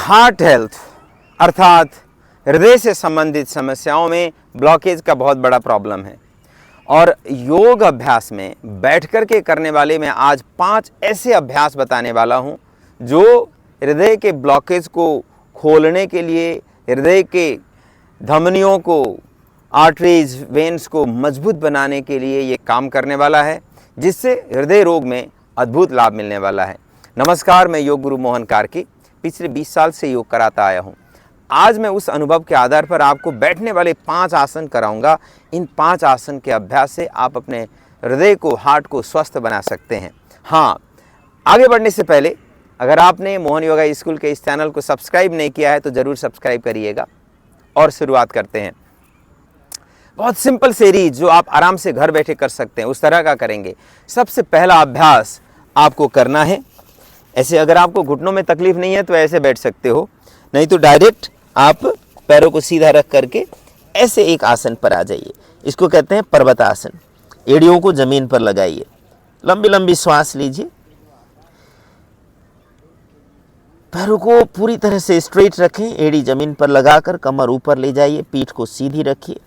Heart health अर्थात हृदय से संबंधित समस्याओं में ब्लॉकेज का बहुत बड़ा प्रॉब्लम है और योग अभ्यास में बैठ कर के करने वाले मैं आज 5 ऐसे अभ्यास बताने वाला हूं जो हृदय के ब्लॉकेज को खोलने के लिए, हृदय के धमनियों को, आर्टरीज, वेन्स को मजबूत बनाने के लिए ये काम करने वाला है, जिससे हृदय रोग में अद्भुत लाभ मिलने वाला है। नमस्कार, मैं योग गुरु मोहन कार्की पिछले 20 साल से योग कराता आया हूँ। आज मैं उस अनुभव के आधार पर आपको बैठने वाले 5 आसन कराऊंगा। इन 5 आसन के अभ्यास से आप अपने हृदय को, हार्ट को स्वस्थ बना सकते हैं। हाँ, आगे बढ़ने से पहले अगर आपने मोहन योगा स्कूल के इस चैनल को सब्सक्राइब नहीं किया है तो ज़रूर सब्सक्राइब करिएगा और शुरुआत करते हैं। बहुत सिंपल सीरीज जो आप आराम से घर बैठे कर सकते हैं, उस तरह का करेंगे। सबसे पहला अभ्यास आपको करना है, ऐसे अगर आपको घुटनों में तकलीफ नहीं है तो ऐसे बैठ सकते हो, नहीं तो डायरेक्ट आप पैरों को सीधा रख करके ऐसे एक आसन पर आ जाइए। इसको कहते हैं पर्वतासन। एड़ियों को जमीन पर लगाइए, लंबी लंबी श्वास लीजिए, पैरों को पूरी तरह से स्ट्रेट रखें, एड़ी जमीन पर लगाकर कमर ऊपर ले जाइए, पीठ को सीधी रखिए।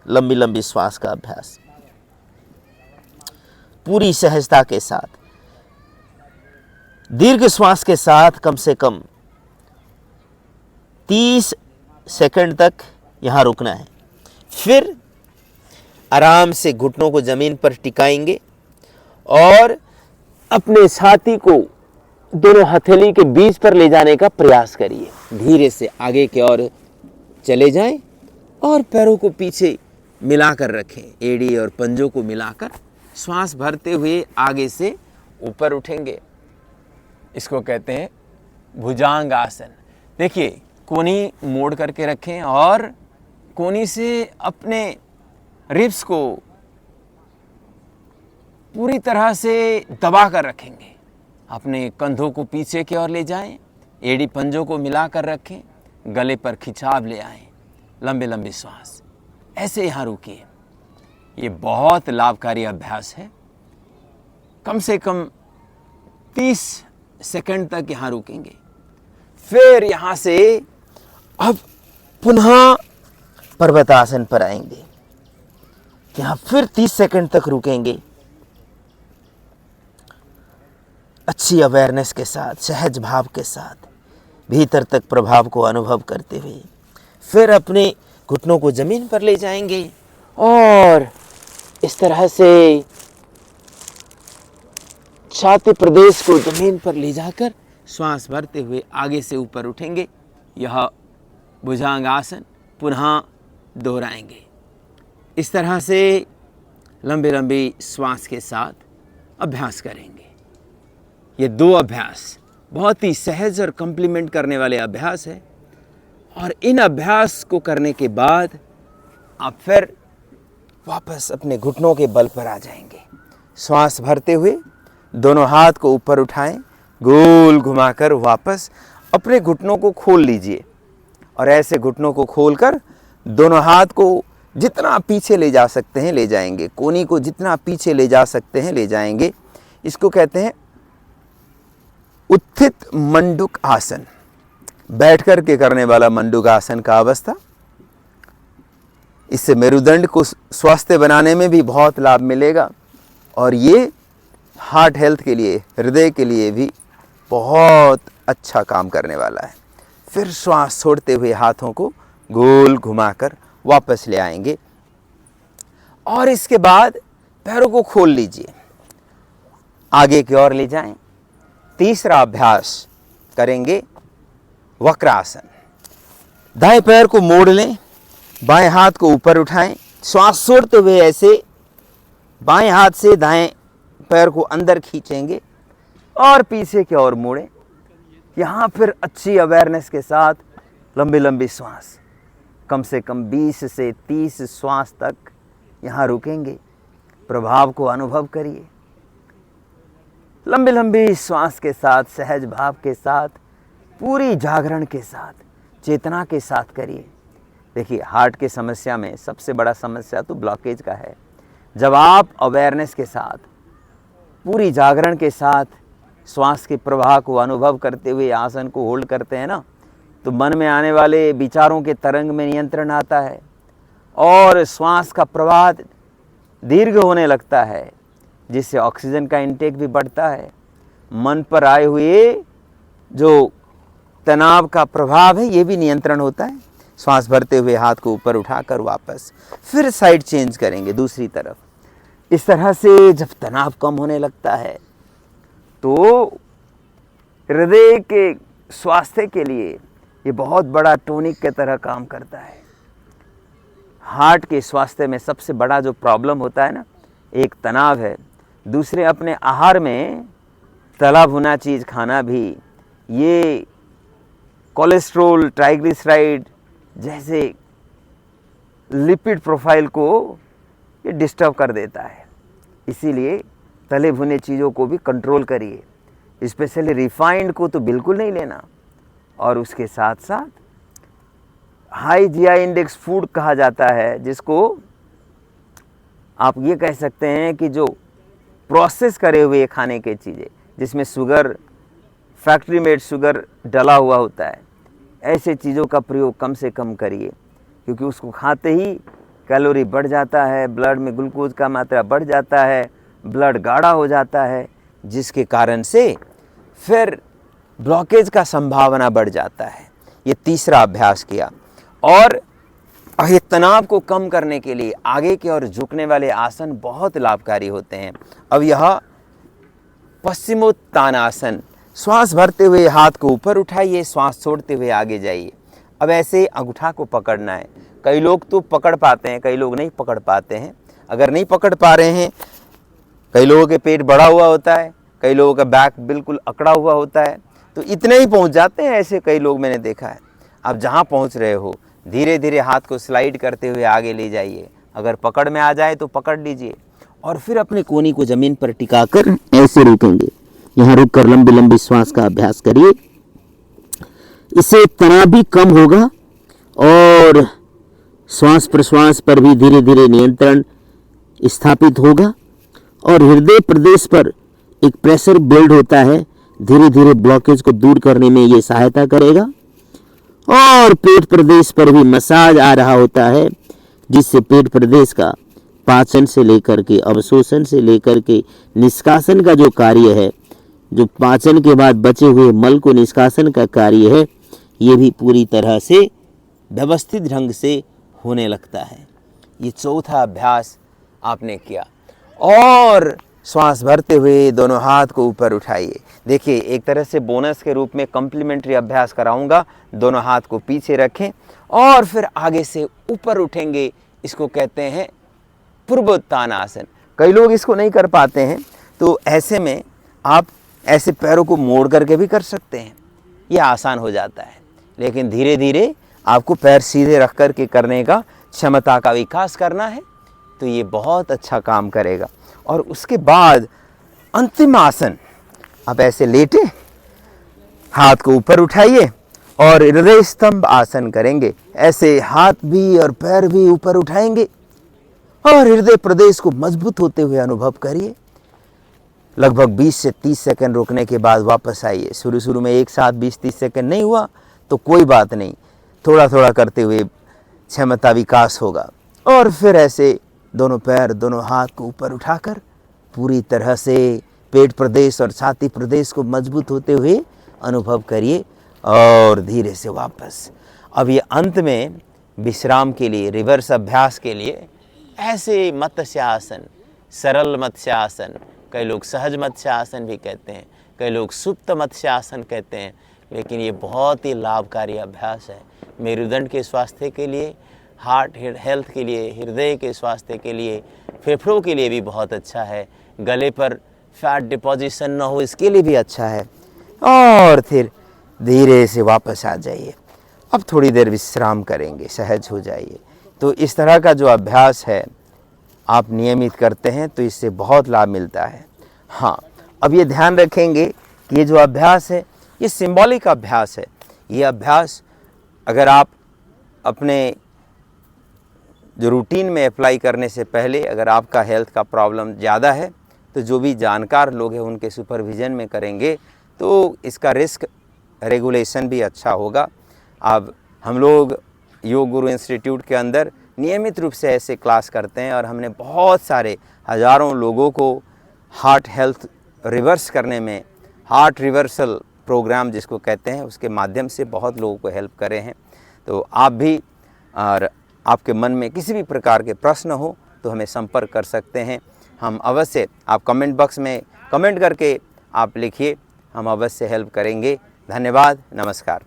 लंबी लंबी श्वास का अभ्यास पूरी सहजता के साथ, दीर्घ श्वास के साथ कम से कम 30 सेकंड तक यहां रुकना है। फिर आराम से घुटनों को जमीन पर टिकाएंगे और अपने छाती को दोनों हथेली के बीच पर ले जाने का प्रयास करिए। धीरे से आगे की ओर चले जाएं और पैरों को पीछे मिलाकर रखें, एड़ी और पंजों को मिलाकर श्वास भरते हुए आगे से ऊपर उठेंगे। इसको कहते हैं भुजंग आसन। देखिए, कोनी मोड़ करके रखें और कोनी से अपने रिब्स को पूरी तरह से दबा कर रखेंगे। अपने कंधों को पीछे की ओर ले जाएं, एड़ी पंजों को मिलाकर रखें, गले पर खिंचाव ले आएं, लंबे लंबी श्वास, ऐसे यहाँ रुकिए। ये बहुत लाभकारी अभ्यास है। कम से कम 30 सेकंड तक यहाँ रुकेंगे। फिर यहाँ से अब पुनः पर्वतासन पर आएंगे। यहाँ फिर 30 सेकंड तक रुकेंगे, अच्छी अवेयरनेस के साथ, सहज भाव के साथ, भीतर तक प्रभाव को अनुभव करते हुए फिर अपने घुटनों को जमीन पर ले जाएंगे और इस तरह से छाती प्रदेश को जमीन पर ले जाकर श्वास भरते हुए आगे से ऊपर उठेंगे। यह भुजंग आसन पुनः दोहराएंगे। इस तरह से लंबी लंबी श्वास के साथ अभ्यास करेंगे। ये 2 अभ्यास बहुत ही सहज और कंप्लीमेंट करने वाले अभ्यास है और इन अभ्यास को करने के बाद आप फिर वापस अपने घुटनों के बल पर आ जाएंगे। श्वास भरते हुए दोनों हाथ को ऊपर उठाएं, गोल घुमाकर वापस अपने घुटनों को खोल लीजिए और ऐसे घुटनों को खोलकर दोनों हाथ को जितना पीछे ले जा सकते हैं ले जाएंगे। कोनी को जितना पीछे ले जा सकते हैं ले जाएंगे। इसको कहते हैं उत्थित मंडूक आसन। बैठ करके करने वाला मंडूक आसन का अवस्था, इससे मेरुदंड को स्वस्थ बनाने में भी बहुत लाभ मिलेगा और ये हार्ट हेल्थ के लिए, हृदय के लिए भी बहुत अच्छा काम करने वाला है। फिर श्वास छोड़ते हुए हाथों को गोल घुमाकर वापस ले आएंगे और इसके बाद पैरों को खोल लीजिए, आगे की ओर ले जाएं। तीसरा अभ्यास करेंगे वक्रासन। दाएं पैर को मोड़ लें, बाएं हाथ को ऊपर उठाएं, श्वास छोड़ते हुए ऐसे बाएं हाथ से दाएं पैर को अंदर खींचेंगे और पीछे की ओर मोड़ें। यहाँ फिर अच्छी अवेयरनेस के साथ लंबी लंबी श्वास, कम से कम 20 से 30 श्वास तक यहाँ रुकेंगे। प्रभाव को अनुभव करिए। लंबी लंबी श्वास के साथ, सहज भाव के साथ, पूरी जागरण के साथ, चेतना के साथ करिए। देखिए, हार्ट की समस्या में सबसे बड़ा समस्या तो ब्लॉकेज का है। जब आप अवेयरनेस के साथ, पूरी जागरण के साथ श्वास के प्रवाह को अनुभव करते हुए आसन को होल्ड करते हैं ना, तो मन में आने वाले विचारों के तरंग में नियंत्रण आता है और श्वास का प्रवाह दीर्घ होने लगता है, जिससे ऑक्सीजन का इंटेक भी बढ़ता है। मन पर आए हुए जो तनाव का प्रभाव है ये भी नियंत्रण होता है। श्वास भरते हुए हाथ को ऊपर उठाकर वापस फिर साइड चेंज करेंगे दूसरी तरफ। इस तरह से जब तनाव कम होने लगता है तो हृदय के स्वास्थ्य के लिए ये बहुत बड़ा टॉनिक की तरह काम करता है। हार्ट के स्वास्थ्य में सबसे बड़ा जो प्रॉब्लम होता है ना, एक तनाव है, दूसरे अपने आहार में तला भुना चीज़ खाना भी, ये कोलेस्ट्रोल, ट्राइग्लिसराइड जैसे लिपिड प्रोफाइल को ये डिस्टर्ब कर देता है। इसीलिए तले भुने चीज़ों को भी कंट्रोल करिए, स्पेशली रिफाइंड को तो बिल्कुल नहीं लेना। और उसके साथ साथ हाई जीआई इंडेक्स फूड कहा जाता है, जिसको आप ये कह सकते हैं कि जो प्रोसेस करे हुए खाने के चीज़ें जिसमें शुगर, फैक्ट्री मेड शुगर डला हुआ होता है, ऐसे चीज़ों का प्रयोग कम से कम करिए, क्योंकि उसको खाते ही कैलोरी बढ़ जाता है, ब्लड में ग्लूकोज का मात्रा बढ़ जाता है, ब्लड गाढ़ा हो जाता है, जिसके कारण से फिर ब्लॉकेज का संभावना बढ़ जाता है। ये तीसरा अभ्यास किया। और ये तनाव को कम करने के लिए आगे की ओर झुकने वाले आसन बहुत लाभकारी होते हैं। अब यह पश्चिमोत्तानासन, श्वास भरते हुए हाथ को ऊपर उठाइए, श्वास छोड़ते हुए आगे जाइए। अब ऐसे अंगूठा को पकड़ना है। कई लोग तो पकड़ पाते हैं, कई लोग नहीं पकड़ पाते हैं। अगर नहीं पकड़ पा रहे हैं, कई लोगों के पेट बढ़ा हुआ होता है, कई लोगों का बैक बिल्कुल अकड़ा हुआ होता है, तो इतने ही पहुंच जाते हैं। ऐसे कई लोग मैंने देखा है। आप जहां पहुंच रहे हो धीरे धीरे हाथ को स्लाइड करते हुए आगे ले जाइए। अगर पकड़ में आ जाए तो पकड़ लीजिए और फिर अपने कोहनी को जमीन पर टिकाकर ऐसे रुकेंगे। यहाँ रुककर लंबी लंबी श्वास का अभ्यास करिए। इससे तनाव भी कम होगा और श्वास प्रश्वास पर भी धीरे धीरे नियंत्रण स्थापित होगा और हृदय प्रदेश पर एक प्रेशर बिल्ड होता है। धीरे धीरे ब्लॉकेज को दूर करने में ये सहायता करेगा। और पेट प्रदेश पर भी मसाज आ रहा होता है, जिससे पेट प्रदेश का पाचन से लेकर के अवशोषण से लेकर के निष्कासन का जो कार्य है, जो पाचन के बाद बचे हुए मल को निष्कासन का कार्य है, ये भी पूरी तरह से व्यवस्थित ढंग से होने लगता है। ये चौथा अभ्यास आपने किया। और श्वास भरते हुए दोनों हाथ को ऊपर उठाइए। देखिए, एक तरह से बोनस के रूप में कम्प्लीमेंट्री अभ्यास कराऊंगा। दोनों हाथ को पीछे रखें और फिर आगे से ऊपर उठेंगे। इसको कहते हैं पूर्वोत्तानासन। कई लोग इसको नहीं कर पाते हैं, तो ऐसे में आप ऐसे पैरों को मोड़ करके भी कर सकते हैं। यह आसान हो जाता है, लेकिन धीरे धीरे आपको पैर सीधे रख कर के करने का क्षमता का विकास करना है, तो ये बहुत अच्छा काम करेगा। और उसके बाद अंतिम आसन, आप ऐसे लेटे हाथ को ऊपर उठाइए और हृदय स्तंभ आसन करेंगे। ऐसे हाथ भी और पैर भी ऊपर उठाएंगे और हृदय प्रदेश को मजबूत होते हुए अनुभव करिए। लगभग 20 से 30 सेकंड रुकने के बाद वापस आइए। शुरू में एक साथ 20-30 सेकंड नहीं हुआ तो कोई बात नहीं, थोड़ा थोड़ा करते हुए क्षमता विकास होगा। और फिर ऐसे दोनों पैर दोनों हाथ को ऊपर उठाकर पूरी तरह से पेट प्रदेश और छाती प्रदेश को मजबूत होते हुए अनुभव करिए और धीरे से वापस। अब ये अंत में विश्राम के लिए, रिवर्स अभ्यास के लिए ऐसे मत्स्यासन, सरल मत्स्यासन, कई लोग सहज मत्स्यासन भी कहते हैं, कई लोग सुप्त मत्स्यासन कहते हैं, लेकिन ये बहुत ही लाभकारी अभ्यास है। मेरुदंड के स्वास्थ्य के लिए, हार्ट हेल्थ के लिए, हृदय के स्वास्थ्य के लिए, फेफड़ों के लिए भी बहुत अच्छा है। गले पर फैट डिपोजिशन न हो इसके लिए भी अच्छा है। और फिर धीरे से वापस आ जाइए। अब थोड़ी देर विश्राम करेंगे, सहज हो जाइए। तो इस तरह का जो अभ्यास है आप नियमित करते हैं तो इससे बहुत लाभ मिलता है। हाँ, अब ये ध्यान रखेंगे कि ये जो अभ्यास है ये सिंबॉलिक अभ्यास है। ये अभ्यास अगर आप अपने जो रूटीन में अप्लाई करने से पहले, अगर आपका हेल्थ का प्रॉब्लम ज़्यादा है तो जो भी जानकार लोग हैं उनके सुपरविज़न में करेंगे तो इसका रिस्क रेगुलेशन भी अच्छा होगा। अब हम लोग योग गुरु इंस्टीट्यूट के अंदर नियमित रूप से ऐसे क्लास करते हैं और हमने बहुत सारे हज़ारों लोगों को हार्ट हेल्थ रिवर्स करने में, हार्ट रिवर्सल प्रोग्राम जिसको कहते हैं, उसके माध्यम से बहुत लोगों को हेल्प करे हैं। तो आप भी, और आपके मन में किसी भी प्रकार के प्रश्न हो तो हमें संपर्क कर सकते हैं। हम अवश्य, आप कमेंट बॉक्स में कमेंट करके आप लिखिए, हम अवश्य हेल्प करेंगे। धन्यवाद, नमस्कार।